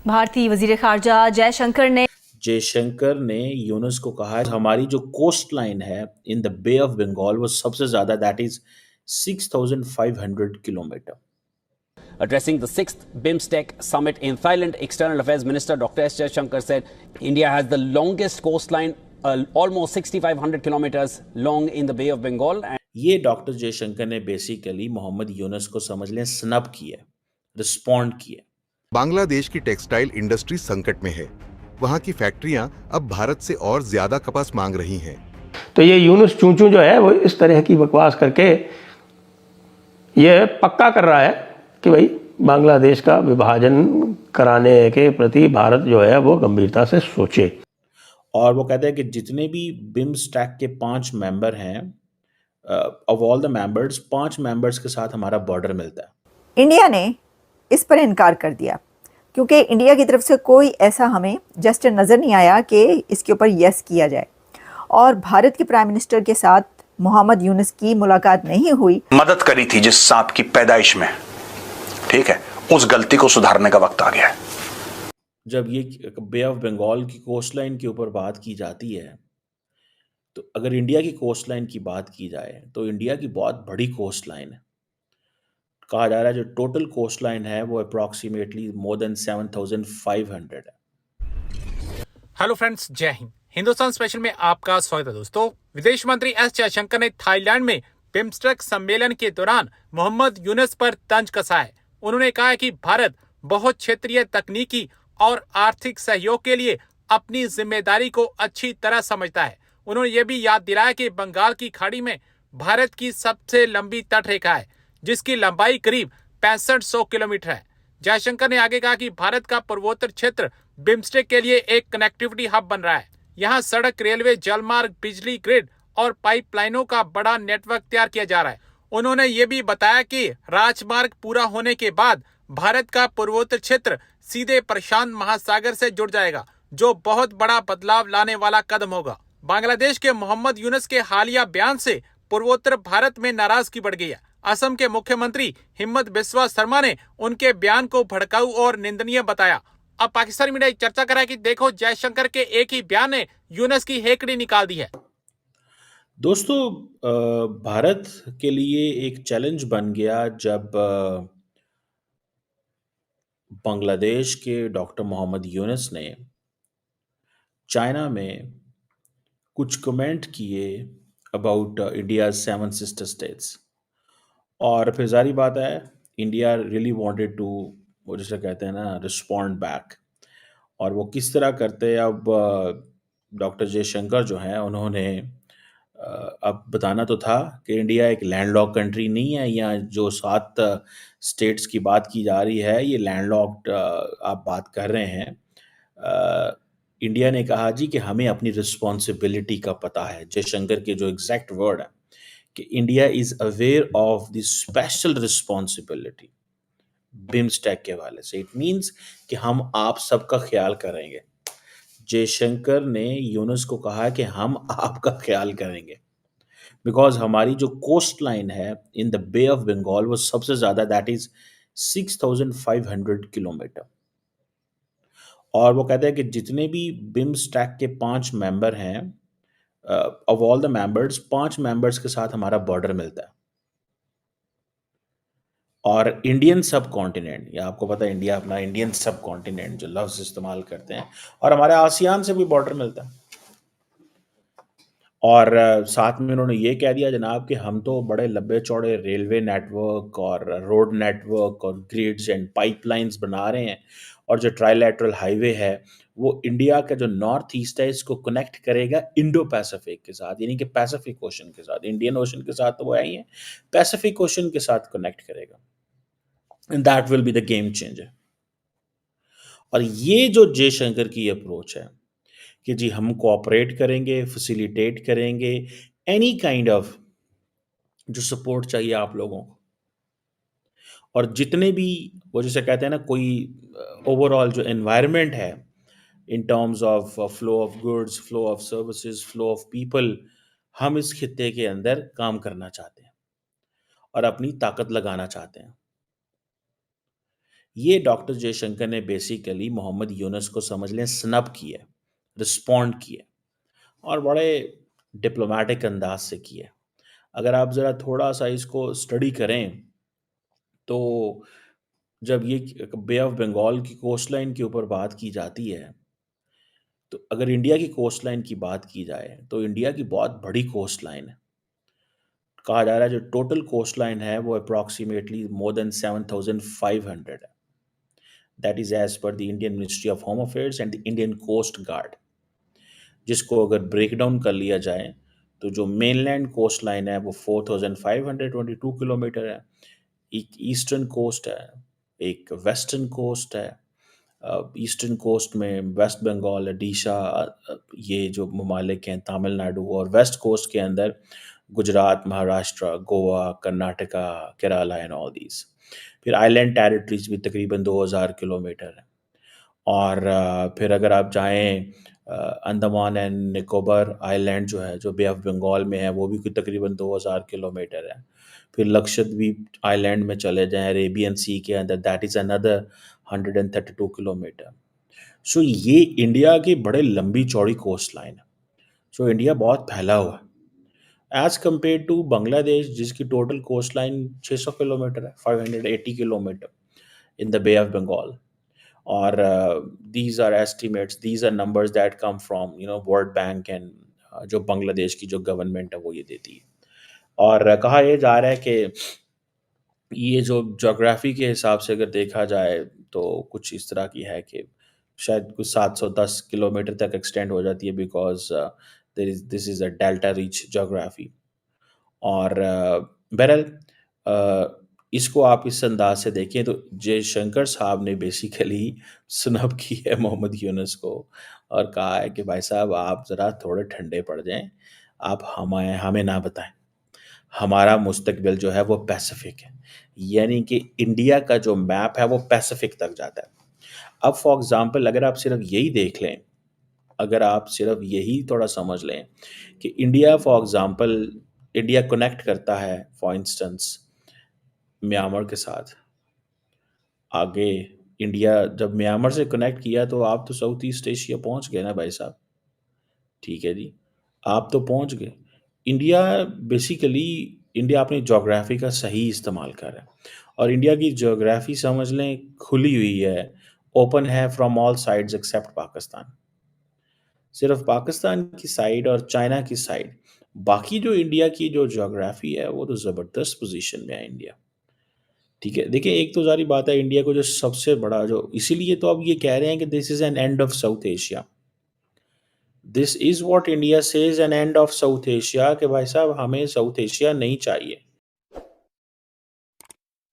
भारतीय वजीर खारजा जयशंकर ने यूनुस को कहा है हमारी जो कोस्ट लाइन है in the bay of Bengal वो सबसे ज्यादा, that is 6,500 kilometre. Addressing the sixth BIMSTEC summit in Thailand, External Affairs Minister Dr. S. Jaishankar said India has the longest coastline, almost 6,500 kilometers long in the Bay of Bengal. ये doctor Jaishankar ने basically Mohammad Yunus को समझ लें snub किया, respond किया। बांग्लादेश की textile industry संकट में है। वहां की फैक्ट्रियां अब भारत से और ज्यादा कपास मांग रही हैं। तो ये यूनुस चूचू जो है वो इस तरह की बकवास करके ये पक्का कर रहा है कि भाई बांग्लादेश का विभाजन कराने के प्रति भारत जो है वो गंभीरता से सोचे। और वो कहते हैं कि जितने भी बिम्स्टेक के 5 मेंबर हैं, of all the members, 5 members के साथ हमारा बॉर्डर मिलता है। इंडिया ने इस पर इनकार कर दिया क्योंकि इंडिया की तरफ से कोई ऐसा हमें जेस्चर नज़र नहीं आया कि इसके ऊपर यस किया जाए। और भारत के प्राइम मिनिस्टर के साथ मोहम्मद यूनुस की मुलाकात नहीं हुई। मदद करी थी जिस सांप की पैदाइश में, ठीक है, उस गलती को सुधारने का वक्त आ गया है। जब ये बे ऑफ बंगाल की कोस्ट लाइन के ऊपर बात की जाती है, तो अगर इंडिया की कोस्ट लाइन की बात की जाए तो इंडिया की बहुत बड़ी कोस्ट लाइन है। कहा जा रहा है जो टोटल कोस्ट लाइन है वो अप्रॉक्सीमेटली मोर देन 7,500 है। हेलो फ्रेंड्स, जय हिंद। हिंदुस्तान स्पेशल में आपका स्वागत है दोस्तों। विदेश मंत्री एस जयशंकर ने थाईलैंड में बिम्स्टेक सम्मेलन के दौरान मोहम्मद यूनुस पर तंज कसा है। उन्होंने कहा है कि भारत बहुत क्षेत्रीय तकनीकी और आर्थिक सहयोग के लिए अपनी जिम्मेदारी को अच्छी तरह समझता है। उन्होंने ये भी याद दिलाया कि बंगाल की खाड़ी में भारत की सबसे लंबी तटरेखा है, जिसकी लंबाई करीब 6500 किलोमीटर है। जयशंकर ने आगे कहा कि भारत का पूर्वोत्तर क्षेत्र बिम्स्टेक के लिए एक कनेक्टिविटी हब बन रहा है। यहाँ सड़क, रेलवे, जलमार्ग, बिजली ग्रिड और पाइपलाइनों का बड़ा नेटवर्क तैयार किया जा रहा है। उन्होंने ये भी बताया कि राजमार्ग पूरा होने के बाद भारत का पूर्वोत्तर क्षेत्र सीधे प्रशांत महासागर से जुड़ जाएगा, जो बहुत बड़ा बदलाव लाने वाला कदम होगा। बांग्लादेश के मोहम्मद यूनुस के हालिया बयान से पूर्वोत्तर भारत में नाराजगी बढ़ गई है। असम के मुख्यमंत्री हिमंत बिस्वा शर्मा ने उनके बयान को भड़काऊ और निंदनीय बताया। अब पाकिस्तानी मीडिया चर्चा कर रहा है कि देखो, जयशंकर के एक ही बयान ने यूनुस की हेकड़ी निकाल दी है। दोस्तों, भारत के लिए एक चैलेंज बन गया जब बांग्लादेश के डॉक्टर मोहम्मद यूनुस ने चाइना में कुछ कमेंट किए अबाउट इंडिया 7 सिस्टर स्टेट्स। और फिर जारी बात है, इंडिया रियली वांटेड टू, वो जिसे कहते हैं ना, रिस्पॉन्ड बैक। और वो किस तरह करते हैं, अब डॉक्टर जयशंकर जो हैं उन्होंने अब बताना तो था कि इंडिया एक लैंडलॉक कंट्री नहीं है। या जो 7 स्टेट्स की बात की जा रही है, ये लैंडलॉक्ड आप बात कर रहे हैं। इंडिया ने कहा जी कि हमें अपनी रिस्पॉन्सिबिलिटी का पता है। जयशंकर के जो एग्जैक्ट वर्ड है कि India is aware of the special responsibility BIMSTEC के हवाले से। इट मीन्स कि हम आप सबका ख्याल करेंगे। जयशंकर ने यूनुस को कहा कि हम आपका ख्याल करेंगे, बिकॉज हमारी जो कोस्ट लाइन है in the bay of Bengal वो सबसे ज्यादा, दैट इज 6,500 किलोमीटर। और वो कहते हैं कि जितने भी बिम्स्टेक के 5 मेंबर हैं, of all the members, 5 members के साथ हमारा बॉर्डर मिलता है। और इंडियन सब कॉन्टिनेंट, या आपको पता है इंडिया अपना इंडियन सब कॉन्टिनेंट जो लफ्ज इस्तेमाल करते हैं, और हमारे आसियान से भी बॉर्डर मिलता है। और साथ में उन्होंने ये कह दिया जनाब कि हम तो बड़े लंबे चौड़े रेलवे नेटवर्क और रोड नेटवर्क और ग्रिड्स एंड पाइपलाइंस बना रहे हैं, और जो ट्राइलैटरल हाईवे है वो इंडिया का जो नॉर्थ ईस्ट है इसको कनेक्ट करेगा इंडो पैसिफिक के साथ, यानी कि पैसिफिक ओशन के साथ। इंडियन ओशन के साथ तो वो आई है, पैसिफिक ओशन के साथ कनेक्ट करेगा। And that will be the game changer. और ये जो जयशंकर की अप्रोच है कि जी हम कोऑपरेट करेंगे, फैसिलिटेट करेंगे एनी काइंड ऑफ जो सपोर्ट चाहिए आप लोगों को, और जितने भी वो जैसे कहते हैं ना, कोई ओवरऑल जो एनवायरनमेंट है in terms of flow of goods, flow of services, flow of people, हम इस खित्ते के अंदर काम करना चाहते हैं और अपनी ताकत लगाना चाहते हैं। ये डॉक्टर जयशंकर ने बेसिकली मोहम्मद यूनुस को समझ लें स्नब किया, रिस्पॉन्ड किया और बड़े डिप्लोमेटिक अंदाज से किया। अगर आप ज़रा थोड़ा सा इसको स्टडी करें तो जब ये बे ऑफ बंगाल की कोस्ट लाइन के ऊपर बात की जाती है, तो अगर इंडिया की कोस्ट लाइन की बात की जाए तो इंडिया की बहुत बड़ी कोस्ट लाइन है। कहा जा रहा है जो टोटल कोस्ट लाइन है वो अप्रॉक्सीमेटली मोर देन 7,500 है। That is as per the Indian ministry of home affairs and the Indian coast guard. जिसको अगर ब्रेक डाउन कर लिया जाए तो जो मेनलैंड कोस्ट लाइन है वो 4,522 किलोमीटर है। एक ईस्टर्न कोस्ट है, एक वेस्टर्न कोस्ट है। ईस्टर्न कोस्ट में वेस्ट बंगाल, ओडिशा, ये जो ममालिक हैं तमिलनाडु, और वेस्ट कोस्ट के अंदर Gujarat, Maharashtra, Goa, Karnataka, Kerala and all these. फिर आइलैंड टेरिटरीज भी तकरीबन 2,000 किलोमीटर है। और फिर अगर आप जाएं अंडमान एंड निकोबार आइलैंड जो है, जो बे ऑफ बंगाल में है, वो भी कोई तकरीबन 2,000 किलोमीटर है। फिर लक्षद्वीप आइलैंड में चले जाएं अरेबियन सी के अंदर, दैट इज़ अनदर 132 किलोमीटर। सो ये इंडिया की बड़े लंबी चौड़ी कोस्ट लाइन है। सो इंडिया बहुत फैला हुआ है एज कम्पेयर टू बांग्लादेश, जिसकी टोटल कोस्ट लाइन 600 किलोमीटर है, 580 kilometre in the bay of Bengal. और these are estimates, these are numbers that come from World Bank and जो बांग्लादेश की जो गवर्नमेंट है वो ये देती है। और कहा यह जा रहा है कि ये जो ज्योग्राफी के हिसाब से अगर देखा जाए तो कुछ इस तरह की है कि शायद कुछ 710 किलोमीटर तक एक्सटेंड हो जाती है, because this is a delta rich geography. और बहरहाल इसको आप इस अंदाज से देखें तो जयशंकर साहब ने बेसिकली स्नब की है मोहम्मद यूनुस को और कहा है कि भाई साहब आप ज़रा थोड़े ठंडे पड़ जाएं, आप हमें ना बताएं, हमारा मुस्तकबिल जो है वो पैसिफिक है। यानी कि इंडिया का जो मैप है वो पैसिफिक तक जाता है। अब फॉर एग्ज़ाम्पल अगर आप सिर्फ यही देख लें, अगर आप सिर्फ यही थोड़ा समझ लें कि India for example India connect करता है फॉर इंस्टेंस म्यांमार के साथ। आगे इंडिया जब म्यांमार से कनेक्ट किया तो आप तो साउथ ईस्ट एशिया पहुंच गए ना भाई साहब। ठीक है जी, आप तो पहुंच गए। इंडिया बेसिकली इंडिया अपनी जोग्राफी का सही इस्तेमाल कर रहा है और इंडिया की जोग्राफी समझ लें खुली हुई है, ओपन है from all sides except Pakistan. सिर्फ पाकिस्तान की साइड और चाइना की साइड, बाकी जो इंडिया की जो जोग्राफी है वो तो ज़बरदस्त पोजीशन में है इंडिया। ठीक है, देखिए एक तो सारी बात है इंडिया को जो सबसे बड़ा जो, इसीलिए तो अब ये कह रहे हैं कि this is an end of South Asia. This is what India says, an end of South Asia, कि भाई साहब हमें साउथ एशिया नहीं चाहिए।